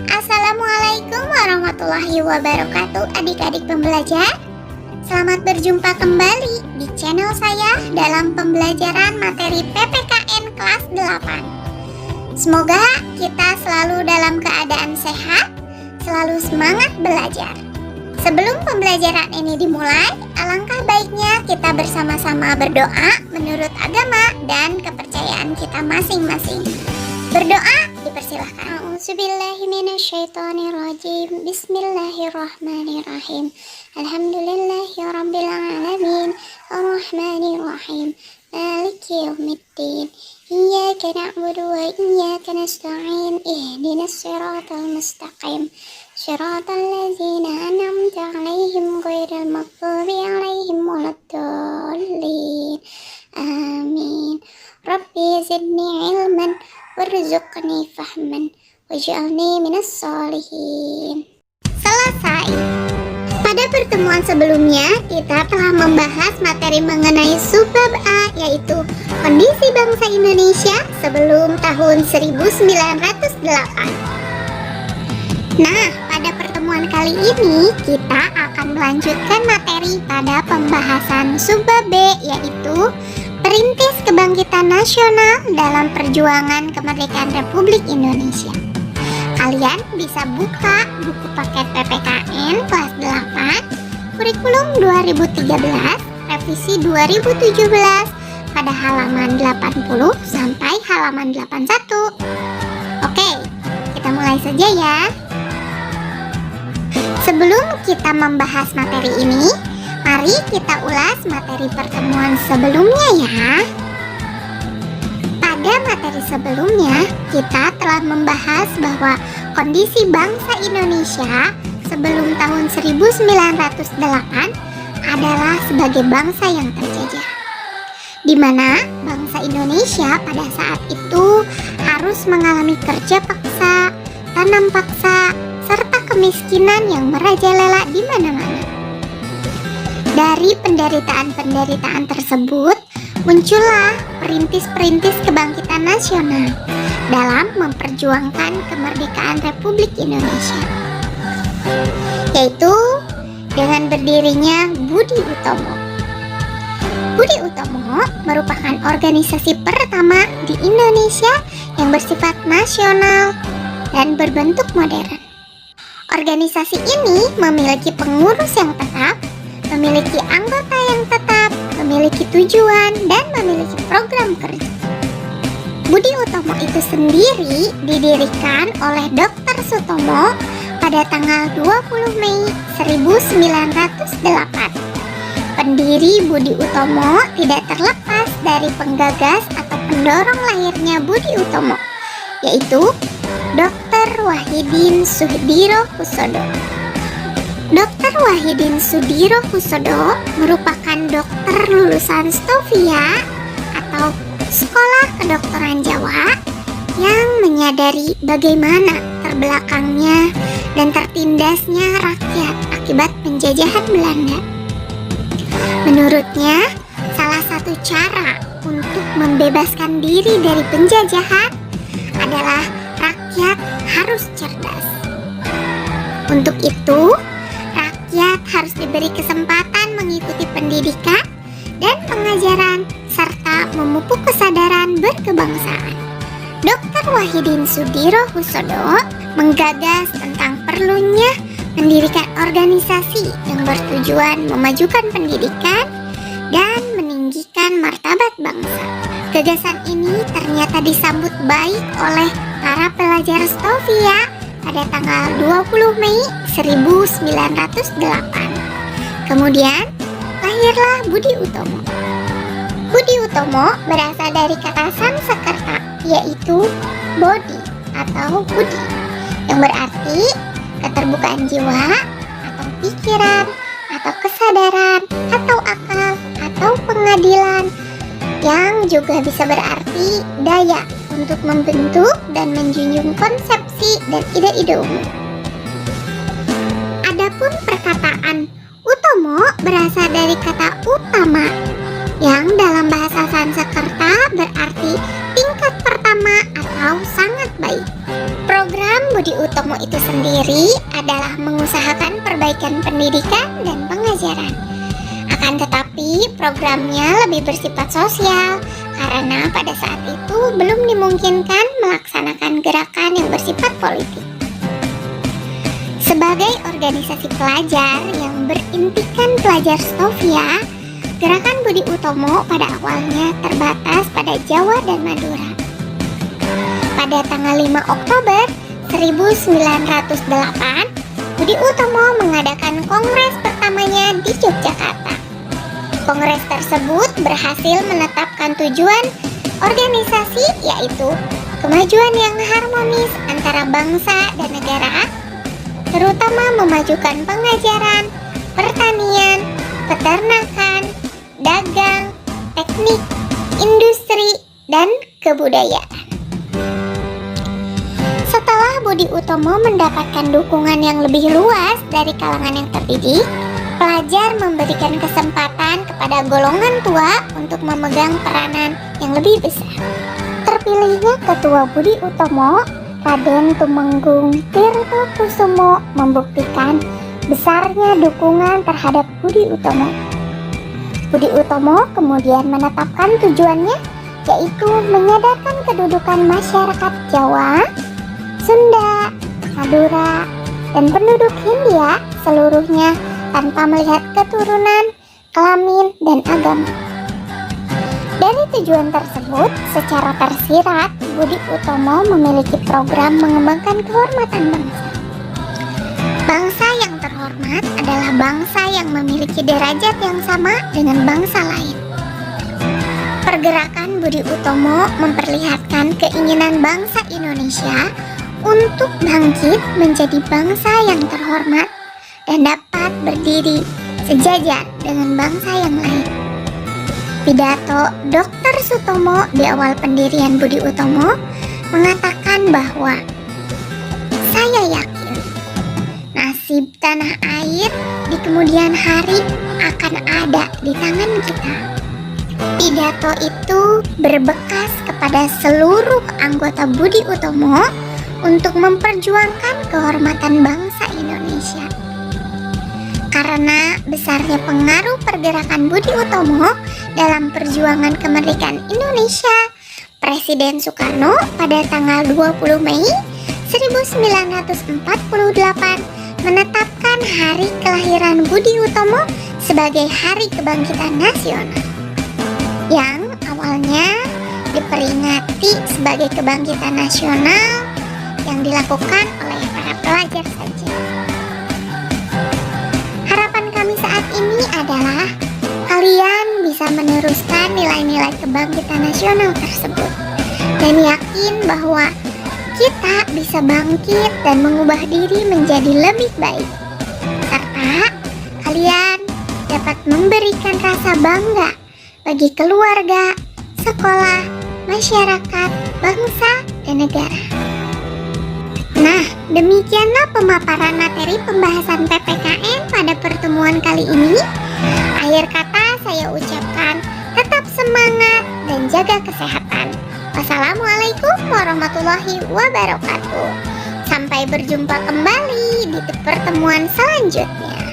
Assalamualaikum warahmatullahi wabarakatuh, adik-adik pembelajar. Selamat berjumpa kembali di channel saya dalam pembelajaran materi PPKN kelas 8. Semoga kita selalu dalam keadaan sehat, selalu semangat belajar. Sebelum pembelajaran ini dimulai, alangkah baiknya kita bersama-sama berdoa menurut agama dan kepercayaan kita masing-masing. Berdoa dipersilahkan. A'udzubillahiminasyaitonirrajim. Bismillahirrahmanirrahim. Alhamdulillahirrabbilalamin. Ar-Rahmanirrahim. Maliki yaumiddin. Iyyaka na'budu wa iyyaka nasta'in. Ihdinas siratal mustaqim. Siratal ladzina an'amta 'alaihim ghairil maghdubi 'alaihim waladdallin. Amin. Rabbi zidni ilman warzuqni fahman waj'alni minas sholihin. Selesai. Pada pertemuan sebelumnya kita telah membahas materi mengenai subbab A, yaitu kondisi bangsa Indonesia sebelum tahun 1908. Nah, pada pertemuan kali ini kita akan melanjutkan materi pada pembahasan subbab B, yaitu Perintis Kebangkitan Nasional dalam Perjuangan Kemerdekaan Republik Indonesia. Kalian bisa buka buku paket PPKN kelas 8, kurikulum 2013, revisi 2017 pada halaman 80 sampai halaman 81. Oke, kita mulai saja ya. Sebelum kita membahas materi ini, mari kita ulas materi pertemuan sebelumnya ya. Pada materi sebelumnya, kita telah membahas bahwa kondisi bangsa Indonesia sebelum tahun 1908 adalah sebagai bangsa yang terjajah, di mana bangsa Indonesia pada saat itu harus mengalami kerja paksa, tanam paksa, serta kemiskinan yang merajalela di mana-mana. Dari penderitaan-penderitaan tersebut, muncullah perintis-perintis kebangkitan nasional dalam memperjuangkan kemerdekaan Republik Indonesia, yaitu dengan berdirinya Budi Utomo. Budi Utomo merupakan organisasi pertama di Indonesia yang bersifat nasional dan berbentuk modern. Organisasi ini memiliki pengurus yang tetap, memiliki anggota yang tetap, memiliki tujuan, dan memiliki program kerja. Budi Utomo itu sendiri didirikan oleh Dr. Sutomo pada tanggal 20 Mei 1908. Pendiri Budi Utomo tidak terlepas dari penggagas atau pendorong lahirnya Budi Utomo, yaitu Dr. Wahidin Soedirohusodo. Dr. Wahidin Soedirohusodo merupakan dokter lulusan Stovia atau Sekolah Kedokteran Jawa yang menyadari bagaimana terbelakangnya dan tertindasnya rakyat akibat penjajahan Belanda. Menurutnya, salah satu cara untuk membebaskan diri dari penjajahan adalah rakyat harus cerdas. Untuk itu, rakyat harus diberi kesempatan mengikuti pendidikan dan pengajaran serta memupuk kesadaran berkebangsaan. Dr. Wahidin Soedirohusodo menggagas tentang perlunya mendirikan organisasi yang bertujuan memajukan pendidikan dan meninggikan martabat bangsa. Gagasan ini ternyata disambut baik oleh para pelajar Stovia pada tanggal 20 Mei 1908. Kemudian lahirlah Budi Utomo. Budi Utomo berasal dari kata Sanskerta, yaitu body atau budi, yang berarti keterbukaan jiwa atau pikiran atau kesadaran atau akal atau pengadilan, yang juga bisa berarti daya untuk membentuk dan menjunjung konsepsi dan ide-ide umum. Adapun perkataan utomo berasal dari kata utama, yang dalam bahasa Sanskerta berarti tingkat pertama atau sangat baik. Program Budi Utomo itu sendiri adalah mengusahakan perbaikan pendidikan dan pengajaran. Akan tetapi programnya lebih bersifat sosial karena pada saat itu belum dimungkinkan melaksanakan gerakan yang bersifat politik. Sebagai organisasi pelajar yang berintikan pelajar Stovia, gerakan Budi Utomo pada awalnya terbatas pada Jawa dan Madura. Pada tanggal 5 Oktober 1908, Budi Utomo mengadakan kongres pertamanya di Yogyakarta. Kongres tersebut berhasil menetapkan tujuan organisasi, yaitu kemajuan yang harmonis antara bangsa dan negara, terutama memajukan pengajaran, pertanian, peternakan, dagang, teknik, industri, dan kebudayaan. Setelah Budi Utomo mendapatkan dukungan yang lebih luas dari kalangan yang terdidik, pelajar memberikan kesempatan kepada golongan tua untuk memegang peranan yang lebih besar. Terpilihnya Ketua Budi Utomo, Raden Tumenggung Tirtokusumo, membuktikan besarnya dukungan terhadap Budi Utomo. Budi Utomo kemudian menetapkan tujuannya, yaitu menyadarkan kedudukan masyarakat Jawa, Sunda, Madura, dan penduduk Hindia seluruhnya tanpa melihat keturunan, kelamin, dan agama. Dari tujuan tersebut, secara tersirat, Budi Utomo memiliki program mengembangkan kehormatan bangsa. Bangsa yang terhormat adalah bangsa yang memiliki derajat yang sama dengan bangsa lain. Pergerakan Budi Utomo memperlihatkan keinginan bangsa Indonesia untuk bangkit menjadi bangsa yang terhormat dan dapat berdiri sejajar dengan bangsa yang lain. Pidato Dr. Sutomo di awal pendirian Budi Utomo mengatakan bahwa saya yakin nasib tanah air di kemudian hari akan ada di tangan kita. Pidato itu berbekas kepada seluruh anggota Budi Utomo untuk memperjuangkan kehormatan bangsa Indonesia. Karena besarnya pengaruh pergerakan Budi Utomo dalam perjuangan kemerdekaan Indonesia, Presiden Soekarno pada tanggal 20 Mei 1948 menetapkan hari kelahiran Budi Utomo sebagai Hari Kebangkitan Nasional, yang awalnya diperingati sebagai kebangkitan nasional yang dilakukan oleh para pelajar saja. Harapan kami saat ini adalah kalian bisa meneruskan nilai-nilai kebangkitan nasional tersebut dan yakin bahwa kita bisa bangkit dan mengubah diri menjadi lebih baik, serta kalian dapat memberikan rasa bangga bagi keluarga, sekolah, masyarakat, bangsa, dan negara. Nah, demikianlah pemaparan materi pembahasan PPKN pada pertemuan kali ini. Akhir kata saya ucapkan tetap semangat dan jaga kesehatan. Wassalamualaikum warahmatullahi wabarakatuh. Sampai berjumpa kembali di pertemuan selanjutnya.